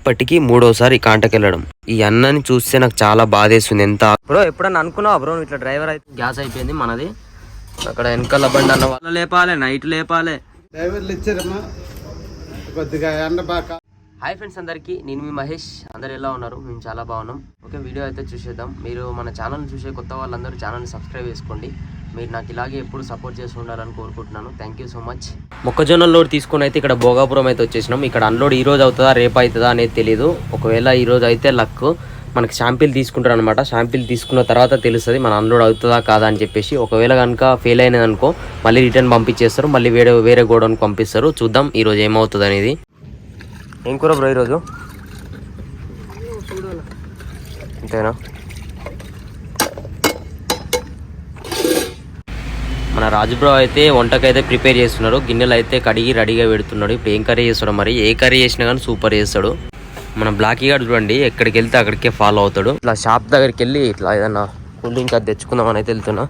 ఇప్పటికీ మూడోసారి కాంటకెళ్ళడం. ఈ అన్నని చూస్తే నాకు చాలా బాధేస్తుంది. ఎంత బ్రో ఎప్పుడన్నా అనుకున్నావా బ్రో ఇట్లా డ్రైవర్ అయితే? గ్యాస్ అయిపోయింది మనది. అక్కడ వెనకాల బండి అన్న వాళ్ళు లేపాలి, నైట్ లేపాలి. డ్రైవర్లు ఇచ్చారమ్మా కొద్దిగా ఎండ బాగా. హాయ్ ఫ్రెండ్స్ అందరికీ, నేను మీ మహేష్. అందరు ఎలా ఉన్నారు? మేము చాలా బాగున్నాం. ఓకే, వీడియో అయితే చూసేద్దాం. మీరు మన ఛానల్ చూసే కొత్త వాళ్ళందరూ ఛానల్ని సబ్స్క్రైబ్ చేసుకోండి. మీరు నాకు ఇలాగే ఎప్పుడు సపోర్ట్ చేసి ఉండాలని కోరుకుంటున్నాను. Thank you so much. మొక్కజొన్న లోడ్ తీసుకుని అయితే ఇక్కడ భోగాపురం అయితే వచ్చేసినాం. ఇక్కడ అన్లోడ్ ఈ రోజు అవుతుందా రేపు అవుతుందా అనేది తెలియదు. ఒకవేళ ఈ రోజు అయితే లక్, మనకి శాంపిల్ తీసుకుంటారు అనమాట. శాంపిల్ తీసుకున్న తర్వాత తెలుస్తుంది మన అన్లోడ్ అవుతుందా కాదా అని చెప్పేసి. ఒకవేళ కనుక ఫెయిల్ అయినది అనుకో మళ్ళీ రిటర్న్ పంపించేస్తారు, మళ్ళీ వేరే గోడౌన్కి పంపిస్తారు. చూద్దాం ఈరోజు ఏమవుతుంది అనేది. ఏం కూర బ్రో ఈరోజు? అంతేనా? మన రాజు బ్రో అయితే వంటకైతే ప్రిపేర్ చేస్తున్నారు. గిన్నెలు అయితే కడిగి రెడీగా పెడుతున్నాడు. ఇప్పుడు ఏం కర్రీ చేస్తాడు మరి? ఏ కర్రీ చేసినా కానీ సూపర్ చేస్తాడు. మన బ్లాకీ గారు చూడండి, ఎక్కడికి వెళ్తే అక్కడికే ఫాలో అవుతాడు. ఇట్లా షాప్ దగ్గరికి వెళ్ళి ఇట్లా ఏదన్నా కూల్ డ్రింక్ అది తెచ్చుకుందామని అయితే వెళ్తున్నా.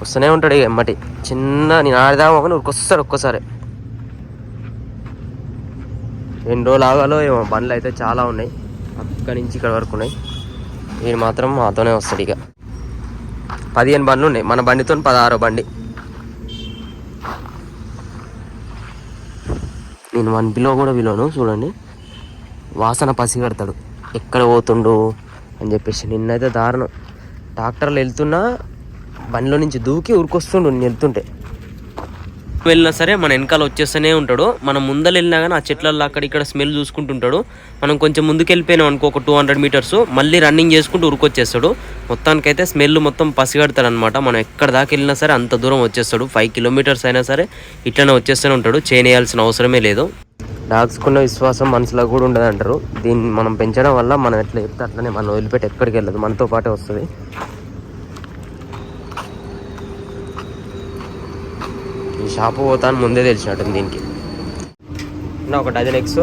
వస్తూనే ఉంటాడు ఇక ఎమ్మటి. చిన్న నేను ఆడదామో కానీ వస్తాడు ఒక్కసారి. 2 రోజులు ఆగాలో ఏమో. బండ్లు అయితే చాలా ఉన్నాయి, అక్కడి నుంచి ఇక్కడ వరకు ఉన్నాయి. వీడు మాత్రం మాతోనే వస్తాడు. ఇక 15 బండ్లు ఉన్నాయి, మన బండితో 16 బండి. నేను 1 కిలో కూడా విలువను చూడండి. వాసన పసిగడతాడు ఎక్కడ పోతుండు అని చెప్పేసి. నిన్నైతే దారుణం, ట్రాక్టర్లు వెళ్తున్నా బండిలో నుంచి దూకి ఉరికొస్తుండు. నేను వెళ్తుంటే వెళ్ళినా సరే మన వెనకాల వచ్చేస్తూనే ఉంటాడు. మనం ముందర వెళ్ళినా కానీ ఆ చెట్లలో అక్కడ ఇక్కడ స్మెల్ చూసుకుంటుంటాడు. మనం కొంచెం ముందుకు వెళ్ళిపోయినాం అనుకో, ఒక 200 మీటర్స్ మళ్ళీ రన్నింగ్ చేసుకుంటూ ఉరికొచ్చేస్తాడు. మొత్తానికైతే స్మెల్ మొత్తం పసిగడతాడు అనమాట. మనం ఎక్కడ దాకా వెళ్ళినా సరే అంత దూరం వచ్చేస్తాడు. 5 కిలోమీటర్స్ అయినా సరే ఇట్లనే వచ్చేస్తూనే ఉంటాడు. చేయనేయాల్సిన అవసరమే లేదు. డాగ్స్కున్న విశ్వాసం మనుషులో కూడా ఉండదు అంటారు. దీన్ని మనం పెంచడం వల్ల మనం ఎట్లా చెప్తే అట్లనే మనం వదిలిపెట్టి ఎక్కడికి వెళ్ళదు, మనతో పాటే వస్తుంది. ఈ షాపు పోతాను ముందే తెలిసినట్టుంది దీనికి. ఒక డజన్ ఎగ్స్,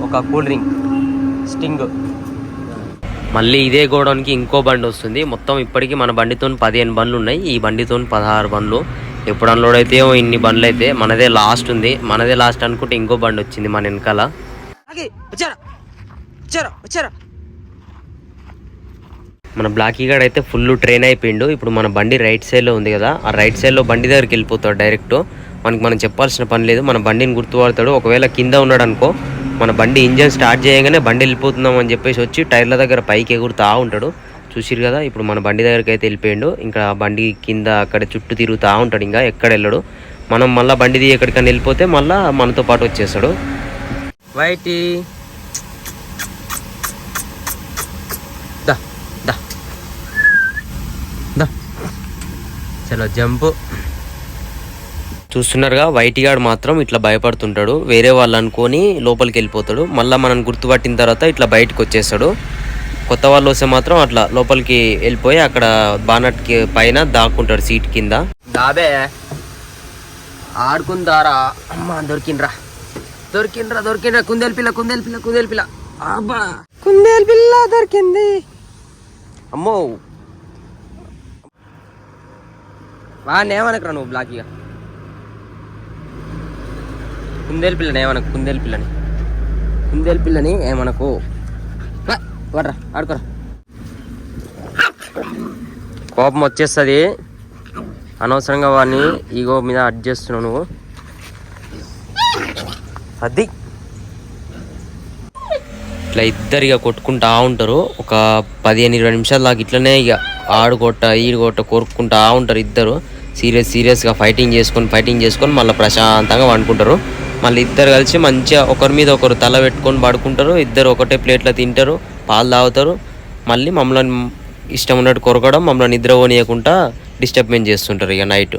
ఒక కూల్ డ్రింక్, స్టింగ్. మళ్ళీ ఇదే గోడౌన్కి ఇంకో బండి వస్తుంది. మొత్తం ఇప్పటికీ మన బండితో 15 బండ్లు ఉన్నాయి, ఈ బండితో 16 బండ్లు. ఎప్పుడు అన్లోడ్ అయితే ఇన్ని బండ్లు అయితే మనదే లాస్ట్ ఉంది. మనదే లాస్ట్ అనుకుంటే ఇంకో బండి వచ్చింది మన వెనకాల. మన బ్లాకీ గాడు అయితే ఫుల్ ట్రైన్ అయిపోయిండు. ఇప్పుడు మన బండి రైట్ సైడ్లో ఉంది కదా, ఆ రైట్ సైడ్లో బండి దగ్గరికి వెళ్ళిపోతాడు డైరెక్ట్. మనం చెప్పాల్సిన పని లేదు, మన బండిని గుర్తుపడతాడు. ఒకవేళ కింద ఉన్నాడు అనుకో, మన బండి ఇంజన్ స్టార్ట్ చేయగానే బండి వెళ్ళిపోతున్నాం అని చెప్పేసి వచ్చి టైర్ల దగ్గర పైకి ఎగురుతూ ఉంటాడు. చూసిరు కదా, ఇప్పుడు మన బండి దగ్గరికి అయితే వెళ్ళిపోయిండు. ఇంకా బండి కింద అక్కడ చుట్టూ తిరుగుతూ ఉంటాడు, ఇంకా ఎక్కడ వెళ్ళడు. మనం మళ్ళీ బండి దిగి ఎక్కడికైనా వెళ్ళిపోతే మళ్ళీ మనతో పాటు వచ్చేస్తాడు. వైటీ దా దా దా చలో జంప్. చూస్తున్నారుగా, వైటీగాడు మాత్రం ఇట్లా భయపడుతుంటాడు. వేరే వాళ్ళు అనుకొని లోపలికి వెళ్ళిపోతాడు. మళ్ళీ మనం గుర్తుపట్టిన తర్వాత ఇట్లా బయటకు వచ్చేస్తాడు. కొత్త వాళ్ళు వస్తే మాత్రం అట్లా లోపలికి వెళ్ళిపోయి అక్కడ బానట్కి పైన దాక్కుంటాడు, సీట్ కింద. దాబే ఆడుకుందారా అమ్మా. దొరికిండ్రా కుందేలు పిల్ల అబ్బా, కుందేలు పిల్ల దొరికింది. అమ్మో వాడిని ఏమనకరా నువ్వు బ్లాకీగా. కుందేలు పిల్లని ఏమనకు. వాడ్రా ఆడుకోరా. కోపం వచ్చేస్తుంది అనవసరంగా వాడిని ఈగో మీద అడ్జస్ట్ చేస్తున్నావు నువ్వు. అది ఇట్లా ఇద్దరిగా కొట్టుకుంటా ఉంటారు. ఒక 15-20 నిమిషాల దాకా ఇట్లనే ఇక ఈడుగొట్ట కొరుక్కుంటా ఉంటారు ఇద్దరు. సీరియస్గా ఫైటింగ్ చేసుకొని మళ్ళీ ప్రశాంతంగా వండుకుంటారు. మళ్ళీ ఇద్దరు కలిసి మంచిగా ఒకరి మీద ఒకరు తల పెట్టుకొని పడుకుంటారు. ఇద్దరు ఒకటే ప్లేట్లో తింటారు, పాలు తాగుతారు. మళ్ళీ మమ్మల్ని ఇష్టం ఉన్నట్టు కొరకడం, మమ్మల్ని నిద్ర పోనీయకుండా డిస్టర్బెన్స్ చేస్తుంటారు ఇక నైట్.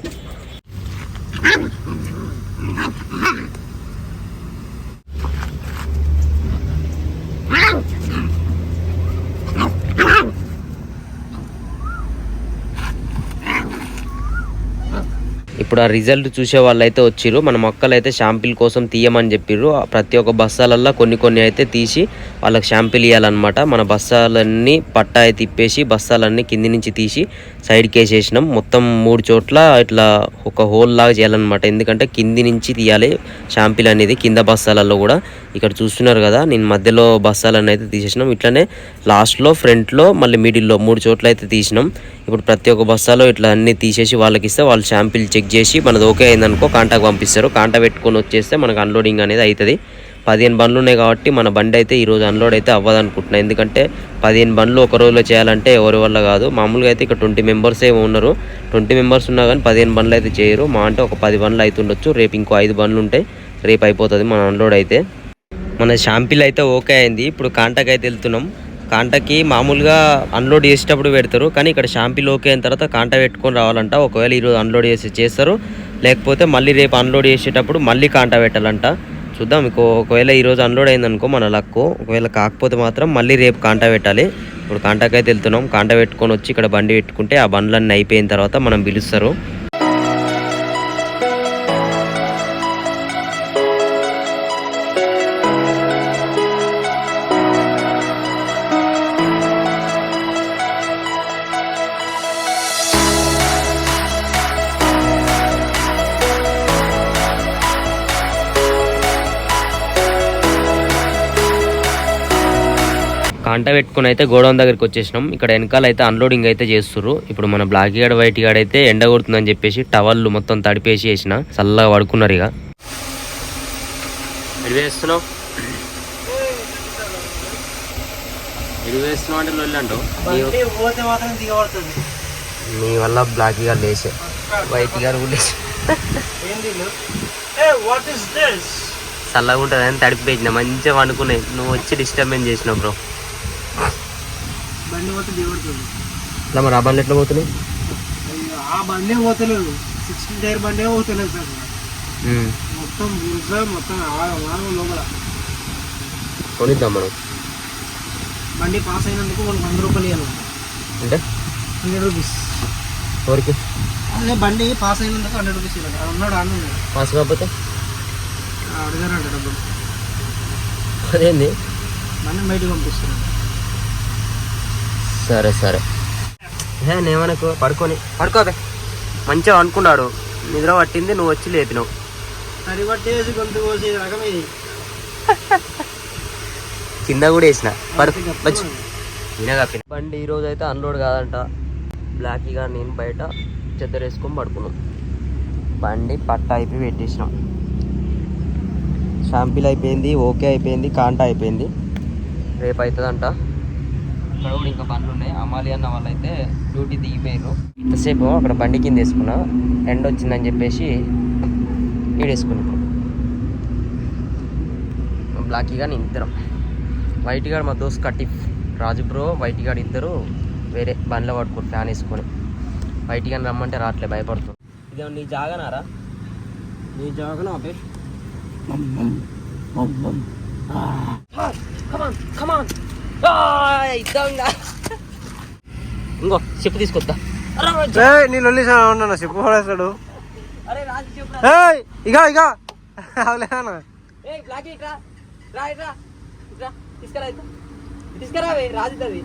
ఇప్పుడు ఆ రిజల్ట్ చూసే వాళ్ళు అయితే వచ్చిర్రు. మన మొక్కలు అయితే షాంపిల్ కోసం తీయమని చెప్పిర్రు. ప్రతి ఒక్క బస్తాలల్లో కొన్ని అయితే తీసి వాళ్ళకి షాంపిల్ ఇవ్వాలన్నమాట. మన బస్తాలన్నీ పట్టా అయితే తిప్పేసి బస్తాలన్నీ కింది నుంచి తీసి సైడ్కి వేసేసినాం. మొత్తం 3 చోట్ల ఇట్లా ఒక హోల్ లాగా చేయాలన్నమాట. ఎందుకంటే కింది నుంచి తీయాలి షాంపిల్ అనేది కింద బస్తాలలో కూడా. ఇక్కడ చూస్తున్నారు కదా, నేను మధ్యలో బస్తాలన్నీ అయితే తీసేసినాం. ఇట్లనే లాస్ట్లో, ఫ్రంట్లో, మళ్ళీ మిడిల్లో 3 చోట్ల అయితే తీసినాం. ఇప్పుడు ప్రతి ఒక్క బస్తాలో ఇట్లా అన్నీ తీసేసి వాళ్ళకి ఇస్తే వాళ్ళు షాంపిల్ చెక్ చేసి మనది ఓకే అయిందనుకో కాంటాకు పంపిస్తారు. కాంటా పెట్టుకొని వచ్చేస్తే మనకు అన్లోడింగ్ అనేది అవుతుంది. 15 బండ్లు ఉన్నాయి కాబట్టి మన బండి అయితే ఈరోజు అన్లోడ్ అయితే అవ్వదు అనుకుంటున్నాను. ఎందుకంటే 15 బండ్లు ఒక రోజులో చేయాలంటే ఎవరి వల్ల కాదు. మామూలుగా అయితే ఇక్కడ 20 మెంబర్స్ ఏమో ఉన్నారు. 20 మెంబర్స్ ఉన్నా కానీ 15 బండ్లు అయితే చేయరు. మా అంటే ఒక 10 బండ్లు అవుతుండొచ్చు. రేపు ఇంకో 5 బండ్లు ఉంటాయి. రేపు అయిపోతుంది మన అన్లోడ్ అయితే. మన షాంపిల్ అయితే ఓకే అయింది. ఇప్పుడు కాంటాకి అయితే వెళ్తున్నాం. కాంటాకి మామూలుగా అన్లోడ్ చేసేటప్పుడు పెడతారు, కానీ ఇక్కడ షాంపిల్ ఓకే అయిన తర్వాత కాంటా పెట్టుకొని రావాలంట. ఒకవేళ ఈరోజు అన్లోడ్ చేస్తారు, లేకపోతే మళ్ళీ రేపు అన్లోడ్ చేసేటప్పుడు మళ్ళీ కాంటా పెట్టాలంట. చూద్దాం. ఒకవేళ ఈరోజు అన్లోడ్ అయిందనుకో మన లక్కు, ఒకవేళ కాకపోతే మాత్రం మళ్ళీ రేపు కాంటా పెట్టాలి. ఇప్పుడు కాంటాకి అయితే వెళ్తున్నాం. కాంటా పెట్టుకొని వచ్చి ఇక్కడ బండి పెట్టుకుంటే ఆ బండ్లన్నీ అయిపోయిన తర్వాత మనం పిలుస్తారు. కాంటా పెట్టుకుని అయితే గోడౌన్ దగ్గరికి వచ్చేసినాం. ఇక్కడ వెనకాల అయితే అన్లోడింగ్ అయితే చేస్తుర్రు. ఇప్పుడు మన బ్లాక్ గాడ్ వైట్ గాడ్ అయితే ఎండ కొడుతుందని చెప్పేసి టవల్లు మొత్తం తడిపేసి వేసిన చల్లగా పడుకున్నారు. ఇక ఎడివేస్తున్నావు అంటే వెళ్ళంటావు నీ వల్ల బ్లాక్ గాడ్ లేసే వైట్ గాడ్ లేసే చల్లగా ఉంటుంది అని తడిపేసిన మంచిగా వండుకున్నాయి. నువ్వు వచ్చి డిస్టర్బెన్స్ చేసినావు బ్రో. ఇట్లా మరి ఆ బండ్లు ఎట్లా పోతున్నాయి? ఆ బండే పోతలేదు, 16 టైర్ బండే పోతలేదు సార్. మొత్తం మొత్తం లోపల కొనిద్దాం మనం. బండి పాస్ అయినందుకు మనకు 100 రూపాయలు ఇవ్వాలి. అంటే 100 రూపీస్ ఎవరికి? అదే బండి పాస్ అయినందుకు 100 రూపీస్ ఇవ్వాలి. అన్నాడు అన్న పాస్ కాకపోతే అడిగారంట డబ్బులు. అదేంది? బండి బయటకు పంపిస్తున్నాడు. సరే సరే నేమనకు పడుకోవే మంచిగా అనుకున్నాడు. నిద్ర పట్టింది, నువ్వు వచ్చి లేపినావు. తడి పట్టేసి గొంతు కోసి రకం ఇది. కింద కూడా వేసిన బండి ఈరోజు అయితే అన్లోడ్ కాదంట. బ్లాకీగా నేను బయట చెద్దరేసుకొని పడుకున్నాం. బండి పట్ట అయిపోయి పెట్టేసినాం. షాంపిల్ అయిపోయింది, ఓకే అయిపోయింది, కాంటా అయిపోయింది. రేపు అవుతుందంట. ఇక్కడ కూడా ఇంకా బండ్లు ఉన్నాయి. అమ్మాలి అన్న వాళ్ళు అయితే డ్యూటీ దిగిపోయారు. ఇంతసేపు అక్కడ బండి కింద వేసుకున్నా, ఎండ వచ్చిందని చెప్పేసి ఈడేసుకున్నాం. బ్లాకీగా నేను ఇద్దరం, వైట్ గాడు మా దోస్త్ కటిఫ్, రాజు బ్రో, వైట్ గాడు ఇద్దరు వేరే బండ్లో పడుకోరు ఫ్యాన్ వేసుకొని. వైట్ గాని రమ్మంటే రావట్లే, భయపడుతుంది. ఇదే నీ జాగనారా? నీ జాగనా అబ్బే. ఇంకో చెప్పు తీసుకొద్దా? నీళ్ళు చెప్పు పడేస్తాడు. ఇక ఇక తీసుకురా రాజుది.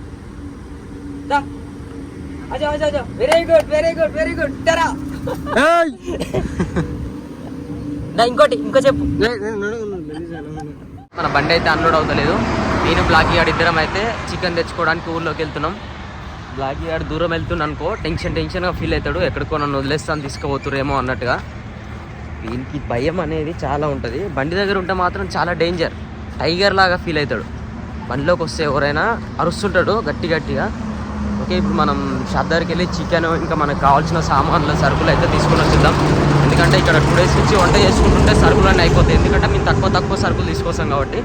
Very good very good very good. ఇంకో చెప్పు. మన బండి అయితే అన్లోడ్ అవుతలేదు. నేను బ్లాకీ గాడు ఇద్దరం అయితే చికెన్ తెచ్చుకోవడానికి ఊర్లోకి వెళ్తున్నాం. బ్లాకీ గాడు దూరం వెళ్తున్నా అనుకో టెన్షన్గా ఫీల్ అవుతాడు. ఎక్కడికో నన్ను వదిలేస్తాను తీసుకుపోతురేమో అన్నట్టుగా. వీనికి భయం అనేది చాలా ఉంటుంది. బండి దగ్గర ఉంటే మాత్రం చాలా డేంజర్, టైగర్ లాగా ఫీల్ అవుతాడు. బండిలోకి వస్తే ఎవరైనా అరుస్తుంటాడు గట్టిగా. ఓకే, ఇప్పుడు మనం షాప్ దగ్గరికి వెళ్ళి చికెన్ ఇంకా మనకు కావాల్సిన సామాన్లు సరుకులు అయితే తీసుకుని వచ్చేద్దాం. ఎందుకంటే ఇక్కడ 2 days నుంచి వంట చేసుకుంటుంటే సరుకులు అన్నీ అయిపోతాయి. ఎందుకంటే మేము తక్కువ సరుకులు తీసుకొస్తాం కాబట్టి.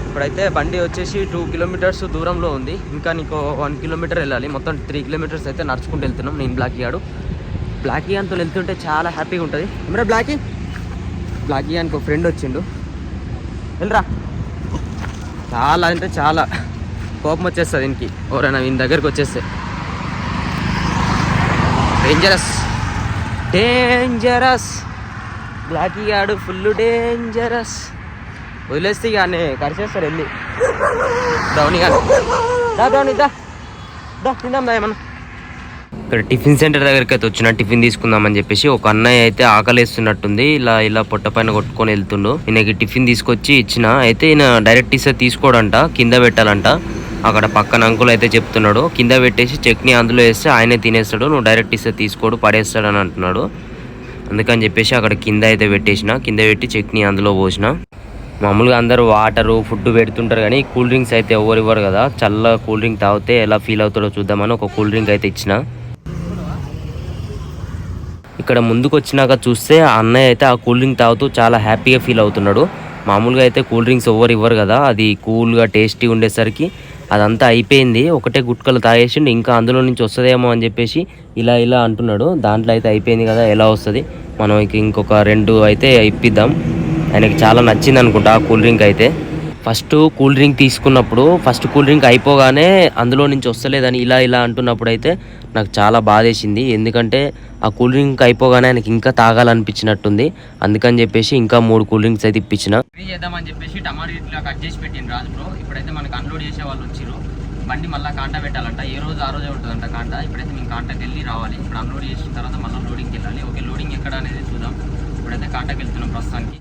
ఇప్పుడైతే బండి వచ్చేసి 2 kilometers దూరంలో ఉంది. ఇంకా నీకు 1 kilometer వెళ్ళాలి. మొత్తం 3 kilometers అయితే నడుచుకుంటూ వెళ్తున్నాం. నేను బ్లాకీ అంతా వెళ్తుంటే చాలా హ్యాపీగా ఉంటుంది. ఏమరా బ్లాకీ అని ఒక ఫ్రెండ్ వచ్చిండు. వెళ్ళరా. చాలా అంటే చాలా కోపం వచ్చేస్తుంది దీనికి ఎవరైనా వీని దగ్గరికి వచ్చేస్తే. డేంజరస్. డేంజరస్. బ్లాకీ గాడు ఫుల్ డేంజరస్. వదిలేస్తే ఇక అన్నీ కరిచేస్తాడు వెళ్ళి. బ్రౌనీ గాడు బ్రౌనీ తిందాం ఏమన్నా. ఇక్కడ టిఫిన్ సెంటర్ దగ్గరికి అయితే వచ్చిన టిఫిన్ తీసుకుందామని చెప్పేసి ఒక అన్నయ్య అయితే ఆకలేస్తున్నట్టుంది. ఇలా పొట్ట పైన కొట్టుకొని వెళ్తుండు. ఈయనకి టిఫిన్ తీసుకొచ్చి ఇచ్చిన అయితే ఈయన డైరెక్ట్ ఇస్తే తీసుకోడంట, కింద పెట్టాలంట. అక్కడ పక్కన అంకుల్ అయితే చెప్తున్నాడు కింద పెట్టేసి చట్నీ అందులో వేస్తే ఆయనే తినేస్తాడు, నువ్వు డైరెక్ట్ ఇస్తే తీసుకోడు పడేస్తాడు అని అంటున్నాడు. అందుకని చెప్పేసి అక్కడ కింద అయితే పెట్టేసిన, కింద పెట్టి చట్నీ అందులో పోసిన. మామూలుగా అందరూ వాటరు ఫుడ్ పెడుతుంటారు కానీ కూల్ డ్రింక్స్ అయితే ఎవరు ఇవ్వరు కదా. చల్ల కూల్ డ్రింక్ తాగితే ఎలా ఫీల్ అవుతాడో చూద్దామని ఒక కూల్ డ్రింక్ అయితే ఇచ్చిన. ఇక్కడ ముందుకు వచ్చినాక చూస్తే ఆ అన్నయ్య అయితే ఆ కూల్ డ్రింక్ తాగుతూ చాలా హ్యాపీగా ఫీల్ అవుతున్నాడు. మామూలుగా అయితే కూల్ డ్రింక్స్ ఎవరు ఇవ్వరు కదా, అది కూల్గా టేస్టీ ఉండేసరికి అదంతా అయిపోయింది. ఒకటే గుట్కలు తాగేసిండు, ఇంకా అందులో నుంచి వస్తుందేమో అని చెప్పేసి ఇలా అంటున్నాడు. దాంట్లో అయితే అయిపోయింది కదా, ఎలా వస్తుంది, మనం ఇంకొక 2 అయితే ఇప్పిద్దాం. ఆయనకి చాలా నచ్చింది అనుకుంటా ఆ కూల్ డ్రింక్ అయితే. ఫస్ట్ కూల్ డ్రింక్ తీసుకున్నప్పుడు ఫస్ట్ కూల్ డ్రింక్ అయిపోగానే అందులో నుంచి వస్తలేదని ఇలా అంటున్నప్పుడు అయితే నాకు చాలా బాధేసింది. ఎందుకంటే ఆ కూల్ డ్రింక్ అయిపోగానే ఆయనకి ఇంకా తాగాలనిపించినట్టుంది. అందుకని చెప్పేసి ఇంకా 3 కూల్ డ్రింక్స్ అయితే ఇప్పించిన. చేద్దామని చెప్పేసి టమాటో ఇట్లా కట్ చేసి పెట్టింది రాజు బ్రో. ఇప్పుడైతే మనకు అన్లోడ్ చేసే వాళ్ళు వచ్చిర్రు. బండి మళ్ళీ కాంటా పెట్టాలంట, ఏ రోజు ఆ రోజే ఉంటుందంట కాంటా. ఇప్పుడైతే మేము కాంటాకి వెళ్ళి రావాలి. ఇప్పుడు అన్లోడ్ చేసిన తర్వాత మళ్ళీ లోడింగ్కి వెళ్ళాలి. ఓకే, లోడింగ్ ఎక్కడ అనేది చూద్దాం. ఇప్పుడైతే కాంటాకి వెళ్తున్నాం ప్రస్తుతానికి.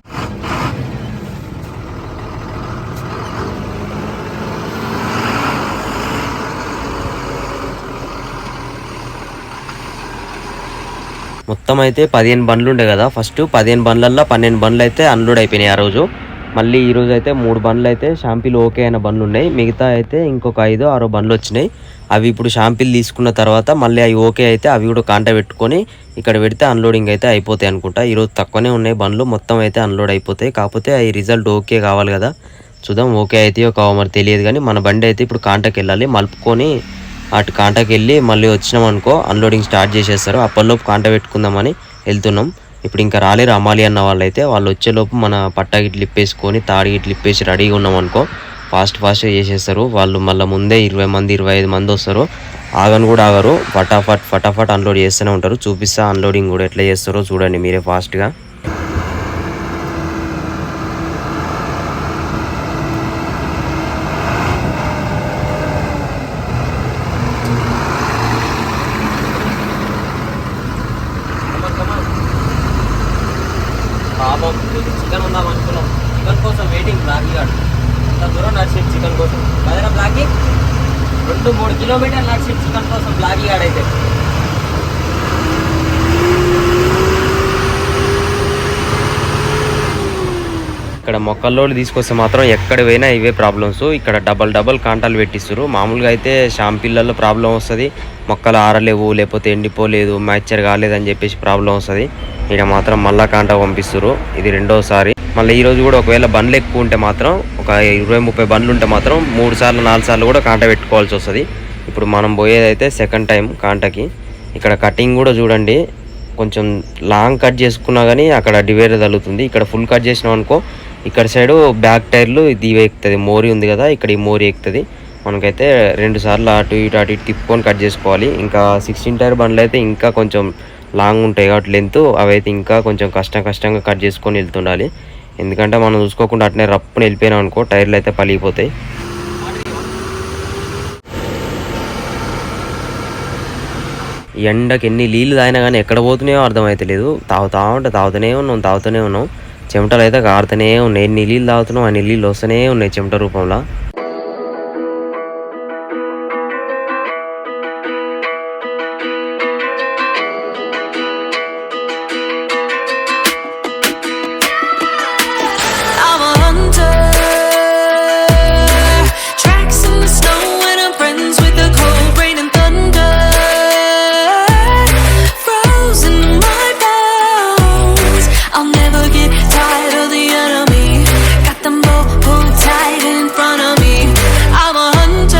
మొత్తం అయితే 15 బండ్లు ఉండే కదా. ఫస్ట్ 15 బండ్లల్లో 12 బండ్లు అయితే అన్లోడ్ అయిపోయినాయి ఆ రోజు. మళ్ళీ ఈ రోజు అయితే 3 బండ్లు అయితే షాంపీలు ఓకే అయిన బండ్లు ఉన్నాయి. మిగతా అయితే ఇంకొక 5-6 బండ్లు వచ్చినాయి. అవి ఇప్పుడు షాంపీలు తీసుకున్న తర్వాత మళ్ళీ అవి ఓకే అయితే అవి కూడా కాంటా పెట్టుకొని ఇక్కడ పెడితే అన్లోడింగ్ అయితే అయిపోతాయి అనుకుంటా. ఈరోజు తక్కువనే ఉన్నాయి బండ్లు, మొత్తం అయితే అన్లోడ్ అయిపోతాయి. కాకపోతే అవి రిజల్ట్ ఓకే కావాలి కదా, చూద్దాం ఓకే అయితే కావో మరి తెలియదు. కానీ మన బండి అయితే ఇప్పుడు కాంటాకి వెళ్ళాలి. మలుపుకొని అటు కాంటాకి వెళ్ళి మళ్ళీ వచ్చినాం అనుకో అన్లోడింగ్ స్టార్ట్ చేసేస్తారు. అప్పటిలోపు కాంటా పెట్టుకుందామని వెళ్తున్నాం. ఇప్పుడు ఇంకా రాలేరు అమ్మాలి అన్న వాళ్ళైతే. వాళ్ళు వచ్చేలోపు మన పట్టా గిట్లు ఇప్పేసుకొని తాడి గిట్లు ఇప్పేసి రెడీగా ఉన్నాం అనుకో ఫాస్ట్గా చేసేస్తారు వాళ్ళు. మళ్ళీ ముందే 20 మంది 25 మంది వస్తారు. ఆగను కూడా ఆగరు, ఫటాఫట్ అన్లోడ్ చేస్తూనే ఉంటారు. చూపిస్తా అన్లోడింగ్ కూడా ఎట్లా చేస్తారో చూడండి మీరే ఫాస్ట్గా. చికెన్ ఉందాం అనుకున్నాం, చికెన్ కోసం వెయిటింగ్. బ్లాకీ గాడు ఇంత దూరం నడిచింది చికెన్ కోసం కదరా బ్లాకీ. 2-3 కిలోమీటర్లు నడిచింది చికెన్ కోసం బ్లాకీ గాడైతే. ఇక్కడ మొక్కల్లోళ్ళు తీసుకొస్తే మాత్రం ఎక్కడ పోయినా ఇవే ప్రాబ్లమ్స్. ఇక్కడ డబల్ కాంటాలు పెట్టిస్తారు. మామూలుగా అయితే షాంపిల్లల్లో ప్రాబ్లం వస్తుంది, మొక్కలు ఆరలేవు లేకపోతే ఎండిపోలేదు మ్యాచర్ కాలేదని చెప్పేసి ప్రాబ్లం వస్తుంది. ఇక్కడ మాత్రం మళ్ళా కాంటా పంపిస్తారు. ఇది 2వసారి. మళ్ళీ ఈరోజు కూడా ఒకవేళ బండ్లు ఎక్కువ ఉంటే మాత్రం ఒక 20-30 బండ్లు ఉంటే మాత్రం 3 సార్లు 4 సార్లు కూడా కాంటా పెట్టుకోవాల్సి వస్తుంది. ఇప్పుడు మనం పోయేదైతే సెకండ్ టైం కాంటాకి. ఇక్కడ కటింగ్ కూడా చూడండి, కొంచెం లాంగ్ కట్ చేసుకున్నా కానీ అక్కడ డివైడర్ తగులుతుంది. ఇక్కడ ఫుల్ కట్ చేసినాం అనుకో ఇక్కడ సైడు బ్యాక్ టైర్లు ఇది ఎక్కుతుంది, మోరీ ఉంది కదా ఇక్కడ ఈ మోరీ ఎక్కుతుంది. మనకైతే 2 సార్లు అటు ఇటు తిప్పుకొని కట్ చేసుకోవాలి. ఇంకా 16 టైర్ బండ్లు అయితే ఇంకా కొంచెం లాంగ్ ఉంటాయి కాబట్టి లెంత్, అవైతే ఇంకా కొంచెం కష్టంగా కట్ చేసుకొని వెళ్తుండాలి. ఎందుకంటే మనం చూసుకోకుండా అట్నే రప్పుని వెళ్ళిపోయినాం అనుకో టైర్లు అయితే పలిగిపోతాయి. ఎండకి ఎన్ని నీళ్ళు తాగినా కానీ ఎక్కడ పోతున్నాయో అర్థమవుతలేదు. తాగుతూనే ఉన్నాం. చెమటలు అయితే కారుతూనే ఉన్నాయి. ఎన్ని నీళ్ళు తాగుతున్నాం అన్ని నీళ్ళు వస్తూనే ఉన్నాయి చెమట రూపంలో.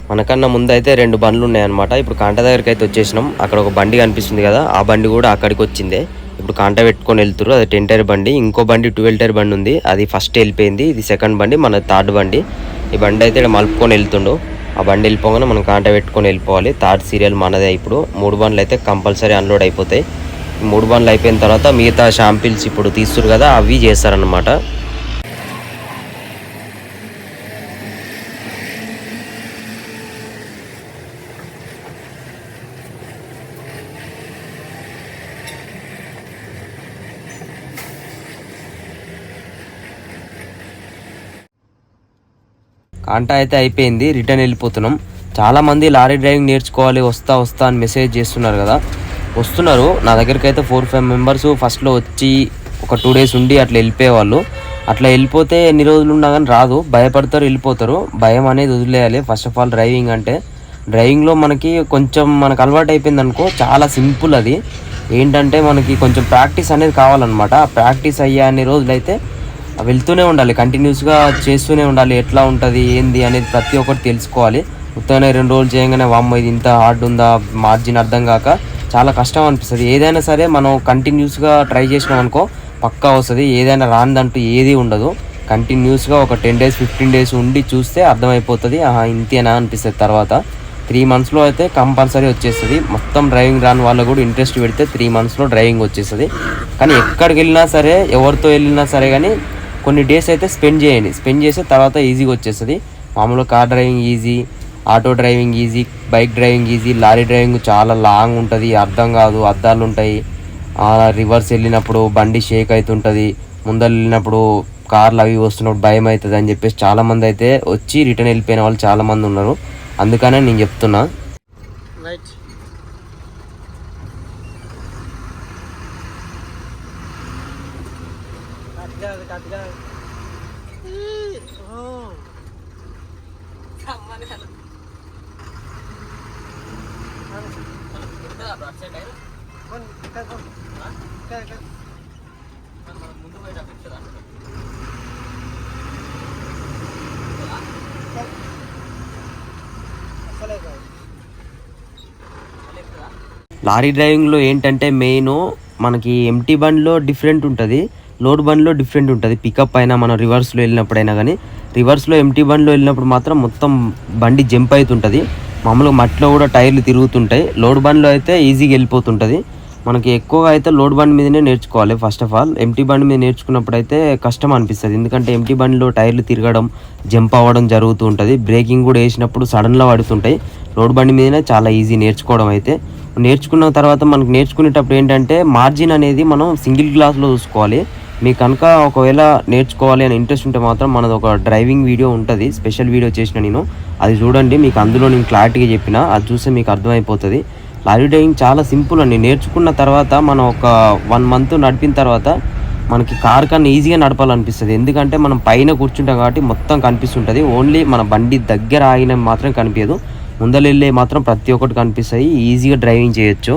మనకన్నా ముందు అయితే 2 బండ్లు ఉన్నాయన్నమాట. ఇప్పుడు కాంటా దగ్గరికి అయితే వచ్చేసినాం. అక్కడ ఒక బండి కనిపిస్తుంది కదా, ఆ బండి కూడా అక్కడికి వచ్చిందే. ఇప్పుడు కాంటా పెట్టుకొని వెళ్తున్నారు. అది 10 టైర్ బండి. ఇంకో బండి 12 టైర్ బండి ఉంది, అది ఫస్ట్ వెళ్ళిపోయింది. ఇది సెకండ్ బండి, మన థర్డ్ బండి. ఈ బండి అయితే ఇక్కడ మలుపుకొని వెళ్తుండు. ఆ బండి వెళ్ళిపోగానే మనం కాంటా పెట్టుకొని వెళ్ళిపోవాలి. థర్డ్ సీరియల్ మనదే. ఇప్పుడు 3 బండ్లు అయితే కంపల్సరీ అన్లోడ్ అయిపోతాయి. 3 బండ్లు అయిపోయిన తర్వాత మిగతా షాంపిల్స్ ఇప్పుడు తీస్తారు కదా, అవి చేస్తారనమాట. కాంటా అయితే అయిపోయింది, రిటర్న్ వెళ్ళిపోతున్నాం. చాలామంది లారీ డ్రైవింగ్ నేర్చుకోవాలి వస్తా అని మెసేజ్ చేస్తున్నారు కదా, వస్తున్నారు. నా దగ్గరికి అయితే 4-5 మెంబర్స్ ఫస్ట్లో వచ్చి ఒక 2 days ఉండి అట్లా వెళ్ళిపోయేవాళ్ళు. అట్లా వెళ్ళిపోతే ఎన్ని రోజులు ఉన్నా కానీ రాదు, భయపడతారు, వెళ్ళిపోతారు. భయం అనేది వదిలేయాలి. ఫస్ట్ ఆఫ్ ఆల్ డ్రైవింగ్ అంటే, డ్రైవింగ్లో మనకి కొంచెం మనకు అలవాటు అయిపోయింది అనుకో, చాలా సింపుల్. అది ఏంటంటే మనకి కొంచెం ప్రాక్టీస్ అనేది కావాలన్నమాట. ఆ ప్రాక్టీస్ అయ్యే అన్ని రోజులైతే వెళ్తూనే ఉండాలి, కంటిన్యూస్గా చేస్తూనే ఉండాలి. ఎట్లా ఉంటుంది ఏంది అనేది ప్రతి ఒక్కటి తెలుసుకోవాలి. మొత్తానే 2 రోజులు చేయగానే వామ్మో ఇది ఇంత హార్డ్ ఉందా, మార్జిన్ అర్థం కాక చాలా కష్టం అనిపిస్తుంది. ఏదైనా సరే మనం కంటిన్యూస్గా ట్రై చేసినాం అనుకో పక్కా వస్తుంది. ఏదైనా రానిదంటూ ఏది ఉండదు. కంటిన్యూస్గా ఒక 10 days 15 days ఉండి చూస్తే అర్థమైపోతుంది, ఇంతేనా అనిపిస్తుంది. తర్వాత 3 monthsలో అయితే కంపల్సరీ వచ్చేస్తుంది. మొత్తం డ్రైవింగ్ రాని వాళ్ళు కూడా ఇంట్రెస్ట్ పెడితే 3 monthsలో డ్రైవింగ్ వచ్చేస్తుంది. కానీ ఎక్కడికి వెళ్ళినా సరే, ఎవరితో వెళ్ళినా సరే కానీ కొన్ని డేస్ అయితే స్పెండ్ చేయండి. స్పెండ్ చేసే తర్వాత ఈజీగా వచ్చేస్తుంది. మామూలుగా car driving easy, auto driving easy, bike driving easy. Lorry driving చాలా లాంగ్ ఉంటుంది, అర్థం కాదు, అద్దాలు ఉంటాయి. రివర్స్ వెళ్ళినప్పుడు బండి షేక్ అవుతుంటుంది, ముందర వెళ్ళినప్పుడు కార్లు అవి వస్తున్నప్పుడు భయం అవుతుంది అని చెప్పేసి చాలామంది అయితే వచ్చి రిటర్న్ వెళ్ళిపోయిన వాళ్ళు చాలామంది ఉన్నారు. అందుకనే నేను చెప్తున్నా. లారీ డ్రైవింగ్లో ఏంటంటే మెయిన్ మనకి ఎంటీ బండ్లో డిఫరెంట్ ఉంటుంది, లోడ్ బండ్లో డిఫరెంట్ ఉంటుంది. పికప్ అయినా మనం రివర్స్లో వెళ్ళినప్పుడైనా కానీ, రివర్స్లో ఎంటీ బండ్లో వెళ్ళినప్పుడు మాత్రం మొత్తం బండి జంప్ అవుతుంటుంది. మామూలుగా మట్టిలో కూడా టైర్లు తిరుగుతుంటాయి. లోడ్ బండ్లో అయితే ఈజీగా వెళ్ళిపోతుంటుంది. మనకి ఎక్కువగా అయితే లోడ్ బండి మీదనే నేర్చుకోవాలి. ఫస్ట్ ఆఫ్ ఆల్ ఎంటీ బండి మీద నేర్చుకున్నప్పుడు అయితే కష్టం అనిపిస్తుంది. ఎందుకంటే ఎంటీ బండిలో టైర్లు తిరగడం, జంప్ అవ్వడం జరుగుతూ ఉంటుంది. బ్రేకింగ్ కూడా వేసినప్పుడు సడన్గా పడుతుంటాయి. లోడ్ బండి మీదనే చాలా ఈజీ నేర్చుకోవడం. అయితే నేర్చుకున్న తర్వాత మనకు నేర్చుకునేటప్పుడు ఏంటంటే మార్జిన్ అనేది మనం సింగిల్ గ్లాస్లో చూసుకోవాలి. మీకు కనుక ఒకవేళ నేర్చుకోవాలి అని ఇంట్రెస్ట్ ఉంటే మాత్రం మనది ఒక డ్రైవింగ్ వీడియో ఉంటుంది, స్పెషల్ వీడియో చేసిన నేను, అది చూడండి. మీకు అందులో నేను క్లారిటీగా చెప్పిన, అది చూస్తే మీకు అర్థమైపోతుంది. లారీ డ్రైవింగ్ చాలా సింపుల్ అండి. నేర్చుకున్న తర్వాత మనం ఒక 1 month నడిపిన తర్వాత మనకి కార్ కన్నా ఈజీగా నడపాలనిపిస్తుంది. ఎందుకంటే మనం పైన కూర్చుంటాం కాబట్టి మొత్తం కనిపిస్తుంటుంది. ఓన్లీ మన బండి దగ్గర ఆగిన మాత్రం కనిపించదు, ముందరెళ్ళే మాత్రం ప్రతి ఒక్కటి కనిపిస్తాయి. ఈజీగా డ్రైవింగ్ చేయొచ్చు.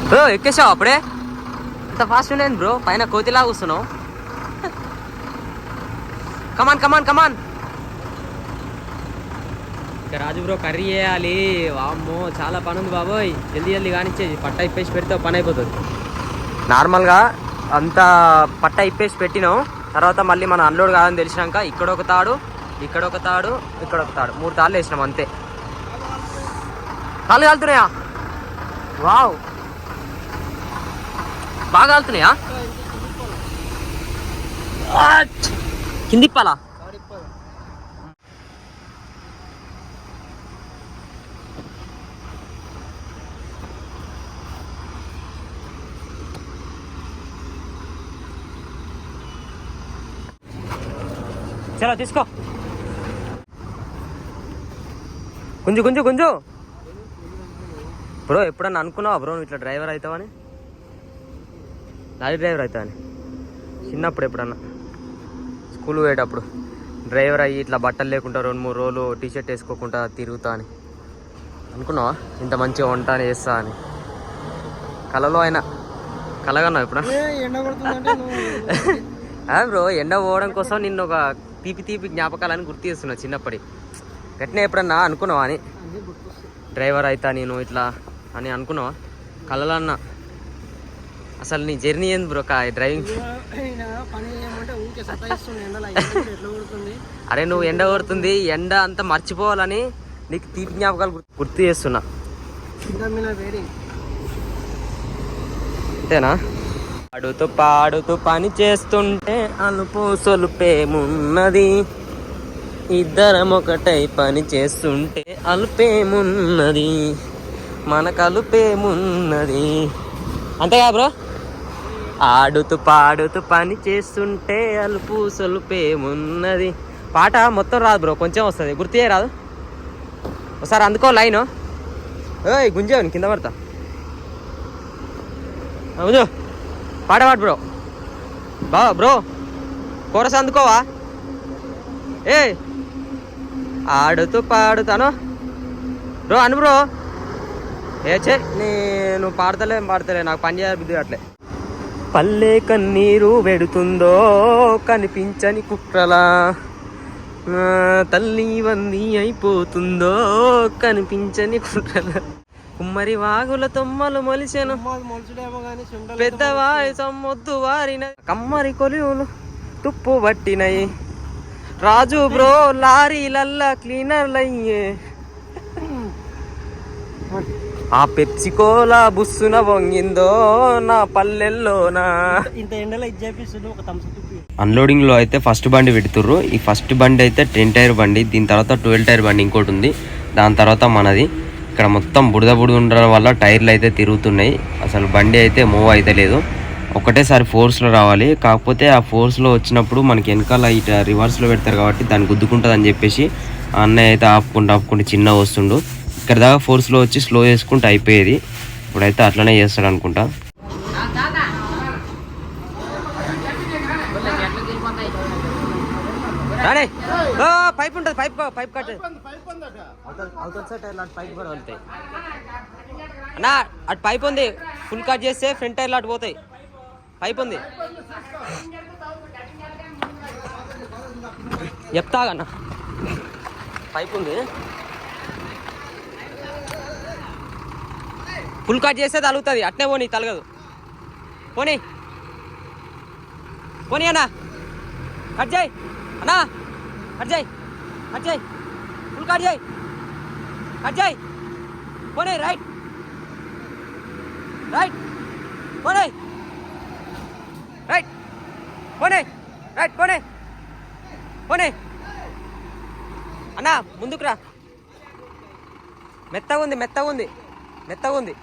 బ్రో ఎక్కేసావు అప్పుడే, అంత ఫాస్ట్ ఉండేది బ్రో, పైన కోతిలాగా వస్తున్నావు. కమాన్ కమాన్ కమాన్. రాజు బ్రో కర్రీ చేయాలి, వామ్మో చాలా పని ఉంది బాబోయ్. జల్దీ కానిచ్చేది, పట్ట ఇప్పేసి పెడితే పని అయిపోతుంది. నార్మల్గా అంతా పట్ట ఇప్పేసి పెట్టినాం, తర్వాత మళ్ళీ మనం అన్లోడ్ కాదని తెలిసినాక ఇక్కడ ఒక తాడు, ఇక్కడ ఒక తాడు, ఇక్కడ ఒక తాడు, 3 తాళ్ళు వేసినాం అంతే. కాళ్ళు కాలుతున్నాయా? వావ్, బాగా కాలుతున్నాయా? కిందిప్పాలా? చలో తీసుకో, గుంజు గుంజు గుంజు. బ్రో ఎప్పుడన్నా అనుకున్నావా బ్రో నువ్వు ఇట్లా డ్రైవర్ అవుతావని, లారీ డ్రైవర్ అవుతావని? చిన్నప్పుడు ఎప్పుడన్నా స్కూల్ పోయేటప్పుడు డ్రైవర్ అయ్యి ఇట్లా బట్టలు లేకుండా 2-3 రోజులు టీషర్ట్ వేసుకోకుండా తిరుగుతా అని అనుకున్నావా? ఇంత మంచిగా వంట చేస్తా అని కలలో అయినా కలగన్నావు ఇప్పుడు? బ్రో ఎండ పోవడం కోసం నిన్ను ఒక తీపి జ్ఞాపకాలని గుర్తు చేస్తున్నా చిన్నప్పటి. గట్టినే ఎప్పుడన్నా అనుకున్నావా అని, డ్రైవర్ అవుతా నేను ఇట్లా అని అనుకున్నావా కలలో అన్నా? అసలు నీ జర్నీ ఏంది బ్రో డ్రైవింగ్? అరే నువ్వు ఎండ కొడుతుంది, ఎండ అంతా మర్చిపోవాలని నీకు తీపి జ్ఞాపకాలు గుర్తు చేస్తున్నా. అంతేనా? పాడుతూ పాడుతూ పని చేస్తుంటే అలుపు సొలుపేమున్నది, ఇద్దరం ఒకటై పని చేస్తుంటే అలుపేమున్నది, మనకు అలుపేమున్నది. అంతేగా బ్రో? ఆడుతూ పాడుతూ పని చేస్తుంటే అలుపు సొలుపేమున్నది. పాట మొత్తం రాదు బ్రో, కొంచెం వస్తుంది, గుర్తు రాదు. ఒకసారి అందుకో లైను. ఏయ్ గుంజేవని కింద పడతా. గుంజు పాడవాడు బ్రో. బావా బ్రో కోరస్ అందుకోవా? ఏ ఆడుతూ పాడుతాను బ్రో అను బ్రో. చే నేను పాడతలే నాకు పని చేయాలి బుద్ధి అట్లే. పల్లె కన్నీరు వెడుతుందో కనిపించని కుట్రలా, తల్లి వంది అయిపోతుందో కనిపించని కుట్రలా, కుమ్మరి వాగుల తొమ్మలు మొలిచెను పెద్దవారి సమ్మొద్దు వారిన, కమ్మరి కొలువులు తుప్పు పట్టినయి, రాజు బ్రో లారీలల్లా క్లీనర్లయ్యే, ఆ పెప్సికోలా బుస్సున వంగిందో నా పల్లెల్లోనా. ఇంత ఎండలో ఇది చేపిస్తుంది ఒక థమ్స్ అప్. అన్లోడింగ్ లో అయితే ఫస్ట్ బండి పెడుతుర్రు. ఈ ఫస్ట్ బండి అయితే 10 టైర్ బండి, దీని తర్వాత 12 టైర్ బండి ఇంకోటి ఉంది, దాని తర్వాత మనది. ఇక్కడ మొత్తం బుడద ఉండడం వల్ల టైర్లు అయితే తిరుగుతున్నాయి, అసలు బండి అయితే మూవ్ అయితే లేదు. ఒకటేసారి ఫోర్స్లో రావాలి, కాకపోతే ఆ ఫోర్స్లో వచ్చినప్పుడు మనకి వెనకాల ఇట రివర్స్లో పెడతారు కాబట్టి దాన్ని గుద్దుకుంటుంది అని చెప్పేసి ఆ అన్నయ్య అయితే ఆపుకుంటూ చిన్నగా వస్తుండు. ఇక్కడ దాకా ఫోర్స్లో వచ్చి స్లో చేసుకుంటూ అయిపోయేది, ఇప్పుడైతే అట్లనే చేస్తాడు అనుకుంటా. పైప్ ఉంటుంది, పైప్ కట్ పైప్ కూడా వెళ్తాయి అన్నా. అటు పైప్ ఉంది, ఫుల్ కట్ చేస్తే ఫ్రంట్ టైర్లు అటు పోతాయి. పైప్ ఉంది చెప్తాగన్నా, పైప్ ఉంది, ఫుల్ కట్ చేస్తే తలుగుతుంది. అట్నే పోనీ తలగదు, పోనీ పోనీ అన్నా. కట్ చేయి అన్నా, కట్ చేయి ఫుల్ కట్ చేయి పోనీ. రైట్ పోనీ, రైట్ పోనీ అన్నా. ముందుకురా, మెత్తగా ఉంది.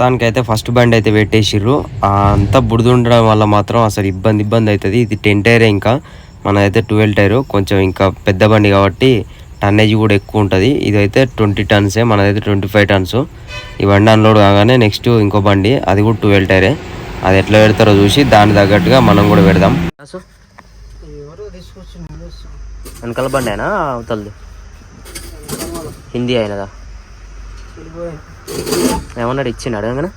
మొత్తానికైతే ఫస్ట్ బండి అయితే పెట్టేసిర్రు. అంతా బుడిద ఉండడం వల్ల మాత్రం అసలు ఇబ్బంది అవుతుంది. ఇది 10 టైరే, ఇంకా మనదైతే 12 టైరు, కొంచెం ఇంకా పెద్ద బండి కాబట్టి టన్నేజ్ కూడా ఎక్కువ ఉంటుంది. ఇదైతే 20 టన్సే, మనదైతే 25 టన్స్. ఈ బండి అన్లోడ్ కాగానే నెక్స్ట్ ఇంకో బండి, అది కూడా 12 టైరే. అది ఎట్లా పెడతారో చూసి దాని తగ్గట్టుగా మనం కూడా పెడదాం. వెనకాల బండి అయినా అవుతుంది, హిందీ అయినదా ఏమన్నాడు, ఇచ్చిండు అడగంగానే.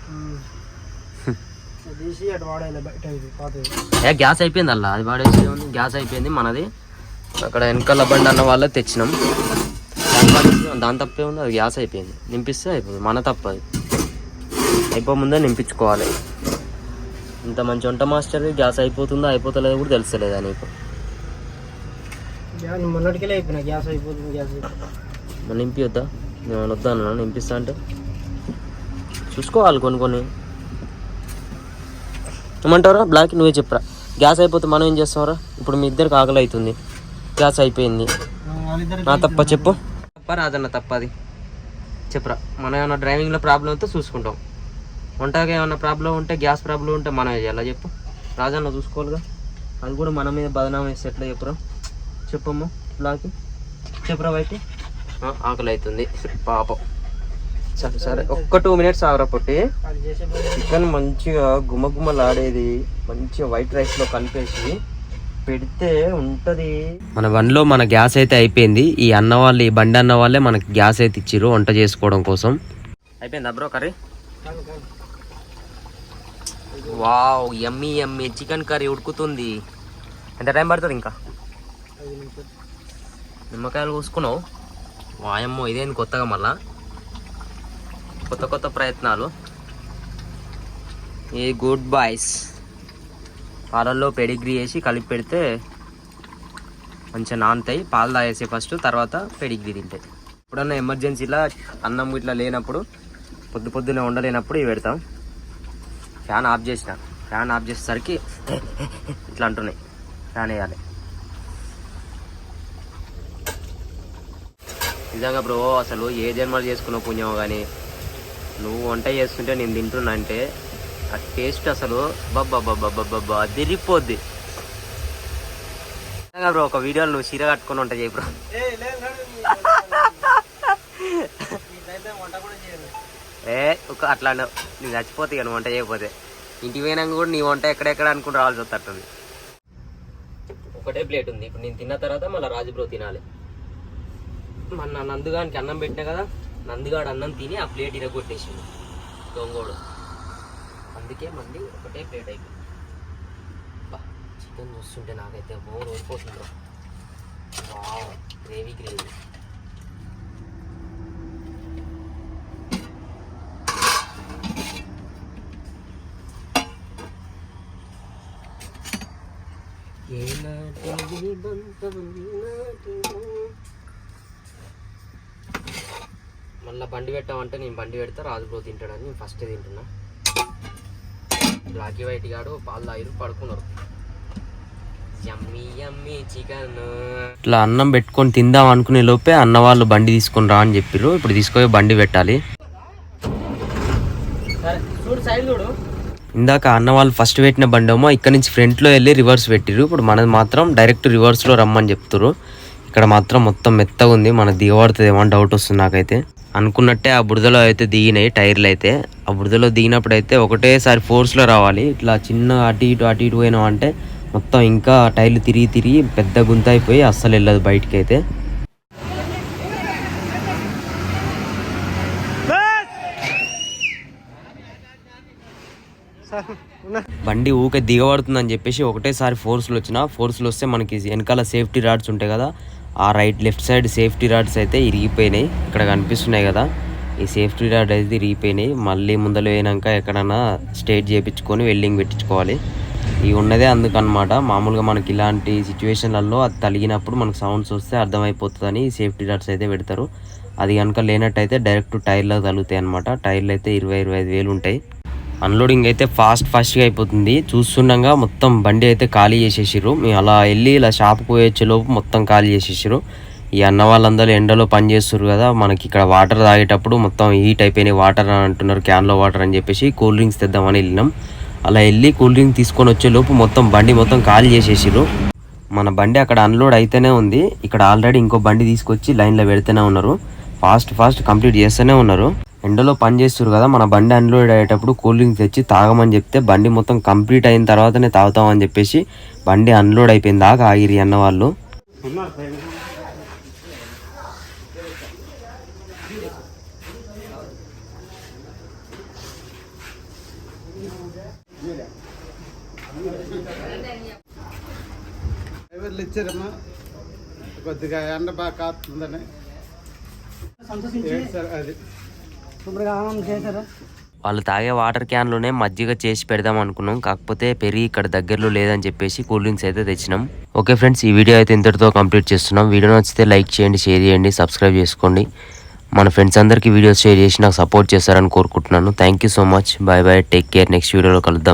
గ్యాస్ అయిపోయింది అలా, అది వాడేసి గ్యాస్ అయిపోయింది మనది. అక్కడ వెనకాల బండి అన్న వాళ్ళే తెచ్చినాం, దాని తప్పే ఉంది, అది గ్యాస్ అయిపోయింది. నింపిస్తే అయిపోయింది, మన తప్ప అది. అయిపోముందే నింపించుకోవాలి. ఇంత మంచి వంట మాస్టర్ గ్యాస్ అయిపోతుందో అయిపోతలేదో కూడా తెలుస్తలేదా నీకు? నింపివద్దా? నేను వద్దా అన్నా, నింపిస్తా అంటే చూసుకోవాలి కొన్ని. ఏమంటారా బ్లాక్, నువ్వే చెప్పరా. గ్యాస్ అయిపోతే మనం ఏం చేస్తాంరా? ఇప్పుడు మీ ఇద్దరికి ఆకలి అవుతుంది, గ్యాస్ అయిపోయింది, నా తప్ప చెప్పు. తప్ప రాదన్న తప్ప, అది చెప్పరా, మనం ఏమైనా డ్రైవింగ్లో ప్రాబ్లం అయితే చూసుకుంటాం, వంటకి ఏమైనా ప్రాబ్లం ఉంటే, గ్యాస్ ప్రాబ్లం ఉంటే మనం ఎలా చెప్పు, రాజన్న చూసుకోవాలిగా. అది కూడా మన మీద బదనామం వేస్తే ఎట్లా చెప్పురా, చెప్పమ్మా లాకి చెప్పురా బయట. ఆకలి అవుతుంది పాపం. సరే సరే ఒక్క 2 minutes ఆగరా పొట్టి. చికెన్ మంచిగా గుమ్మగుమ్మలాడేది మంచిగా వైట్ రైస్లో కలిపేసి పెడితే ఉంటుంది. మన బండిలో మన గ్యాస్ అయితే అయిపోయింది. ఈ అన్న వాళ్ళు, ఈ బండి అన్న వాళ్ళే మనకి గ్యాస్ అయితే ఇచ్చిర్రు వంట చేసుకోవడం కోసం. అయిపోయిందా బ్రో కర్రీ? వావ్, యమ్మీ యమ్మీ చికెన్ కర్రీ ఉడుకుతుంది. ఎంత టైం పడుతుంది ఇంకా? నిమ్మకాయలు కూసుకున్నావు? వాయమ్మో, ఇదేంది కొత్తగా మళ్ళా కొత్త కొత్త ప్రయత్నాలు. A good boys. పాలల్లో పెడిగ్రీ వేసి కలిపి పెడితే మంచిగా నానుతాయి. పాలు తాగేసి ఫస్ట్, తర్వాత పెడిగ్రీ తింటాయి. ఎప్పుడన్నా ఎమర్జెన్సీలో అన్నం ఇట్లా లేనప్పుడు, పొద్దున్నే ఉండలేనప్పుడు ఇవి పెడతాం. ఫ్యాన్ ఆఫ్ చేసేసరికి ఇట్లా అంటున్నాయి. ఫ్యాన్ వేయాలి. నిజంగా బ్రో, అసలు ఏ జన్మలు చేసుకున్నావు పుణ్యం కానీ, నువ్వు వంట చేస్తుంటే నేను తింటున్నా అంటే ఆ టేస్ట్ అసలు బబ్బా తిరిగిపోద్ది. బ్రో ఒక వీడియోలో నువ్వు చీర కట్టుకుని వంట చేయి బ్రో. ఒక అట్లా నేను చచ్చిపోతే ఇక నువ్వు వంట చేయకపోతే. ఇంటికి పోయినాక కూడా నీ వంట ఎక్కడెక్కడ అనుకుని రావాల్సి వస్తుంది. ఒకటే ప్లేట్ ఉంది. ఇప్పుడు నేను తిన్న తర్వాత మళ్ళీ రాజు బ్రో తినాలి. మన నందుగానికి అన్నం పెట్టినా కదా, నందుగాడు అన్నం తిని ఆ ప్లేట్ ఇరగొట్టేసింది దొంగోడు. అందుకే మళ్ళీ ఒకటే ప్లేట్ అయిపోయింది. చికెన్ చూస్తుంటే నాకైతే బోర్ ఓడిపోతుందో. Wow, gravy gravy. మళ్ళీ బండి పెట్టామంటే నేను బండి పెడతా, రాజు బ్రో తింటాడని నేను ఫస్టే తింటున్నా. బ్లాకీ వైట్ గాడు పాలు తాగిరు, పడుకున్నారు. యమ్మీ యమ్మీ చికెన్. ఇట్లా అన్నం పెట్టుకొని తిందాం అనుకునే లోపే అన్న వాళ్ళు బండి తీసుకొని రా అని చెప్పారు. ఇప్పుడు తీసుకొని బండి పెట్టాలి. ఇందాక అన్న వాళ్ళు ఫస్ట్ పెట్టిన బండి ఏమో ఇక్కడ నుంచి ఫ్రంట్లో వెళ్ళి రివర్స్ పెట్టిరు. ఇప్పుడు మనది మాత్రం డైరెక్ట్ రివర్స్లో రమ్మని చెప్తారు. ఇక్కడ మాత్రం మొత్తం మెత్తగా ఉంది, మనకు దిగబడుతుంది ఏమో డౌట్ వస్తుంది నాకైతే. అనుకున్నట్టే ఆ బురదలో అయితే దిగినాయి టైర్లు అయితే. ఆ బురదలో దిగినప్పుడు అయితే ఒకటేసారి ఫోర్స్లో రావాలి. ఇట్లా చిన్న అటు ఇటు పోయినాం అంటే మొత్తం ఇంకా టైర్లు తిరిగి పెద్ద గుంత అయిపోయి అస్సలు వెళ్ళదు బయటికి అయితే. బండి ఊకే దిగబడుతుందని చెప్పేసి ఒకటేసారి ఫోర్స్లో ఫోర్స్లో వస్తే మనకి వెనకాల సేఫ్టీ రాడ్స్ ఉంటాయి కదా, ఆ లెఫ్ట్ సైడ్ సేఫ్టీ రాడ్స్ అయితే ఇరిగిపోయినాయి. ఇక్కడ కనిపిస్తున్నాయి కదా, ఈ సేఫ్టీ రాడ్ అయితే ఇరిగిపోయినాయి. మళ్ళీ ముందర పోయినాక ఎక్కడన్నా స్ట్రైట్ చేయించుకొని వెల్డింగ్ పెట్టించుకోవాలి. ఇవి ఉన్నదే అందుకనమాట. మామూలుగా మనకి ఇలాంటి సిచ్యువేషన్లలో అది తలిగినప్పుడు మనకు సౌండ్స్ వస్తే అర్థమైపోతుందని సేఫ్టీ రాడ్స్ అయితే పెడతారు. అది కనుక లేనట్టయితే డైరెక్ట్ టైర్లో తగులుతాయి అనమాట. టైర్లు అయితే 20-25 వేలు ఉంటాయి. అన్లోడింగ్ అయితే ఫాస్ట్గా అయిపోతుంది. చూస్తుండగా మొత్తం బండి అయితే ఖాళీ చేసేసారు. మేము అలా వెళ్ళి ఇలా షాప్కి పోయేలోపు మొత్తం ఖాళీ చేసేసారు. ఈ అన్న వాళ్ళందరూ ఎండలో పని చేస్తారు కదా, మనకి ఇక్కడ వాటర్ తాగేటప్పుడు మొత్తం హీట్ అయిపోయినాయి వాటర్ అని అంటున్నారు, క్యాన్లో వాటర్ అని చెప్పేసి కూల్ డ్రింక్స్ తెద్దామని వెళ్ళినాం. అలా వెళ్ళి కూల్ డ్రింక్ తీసుకొని వచ్చేలోపు మొత్తం బండి మొత్తం ఖాళీ చేసేసారు. మన బండి అక్కడ అన్లోడ్ అయితేనే ఉంది. ఇక్కడ ఆల్రెడీ ఇంకో బండి తీసుకొచ్చి లైన్లో పెడితేనే ఉన్నారు. ఫాస్ట్ కంప్లీట్ చేస్తూనే ఉన్నారు. ఎండలో పని చేస్తారు కదా, మన బండి అన్లోడ్ అయ్యేటప్పుడు కూల్ డ్రింక్స్ తెచ్చి తాగమని చెప్తే బండి మొత్తం కంప్లీట్ అయిన తర్వాతనే తాగుతామని చెప్పేసి బండి అన్లోడ్ అయిపోయింది దాకా ఆగిరి అన్న వాళ్ళు. ఇచ్చారమ్మా కొద్దిగా ఎండ బాగా కాస్తుందని అది వాళ్ళు తాగే వాటర్ క్యాన్లోనే మజ్జిగ చేసి పెడదాం అనుకున్నాం. కాకపోతే పెరిగి ఇక్కడ దగ్గరలో లేదని చెప్పేసి కూల్ డ్రింక్స్ అయితే తెచ్చినాం. ఓకే ఫ్రెండ్స్, ఈ వీడియో అయితే ఇంతటితో కంప్లీట్ చేస్తున్నాం. వీడియో నచ్చితే లైక్ చేయండి, షేర్ చేయండి, సబ్స్క్రైబ్ చేసుకోండి. మన ఫ్రెండ్స్ అందరికీ వీడియోస్ షేర్ చేసి నాకు సపోర్ట్ చేస్తారని కోరుకుంటున్నాను. Thank you so much. Bye bye, take care. Next వీడియోలో కలుద్దాం.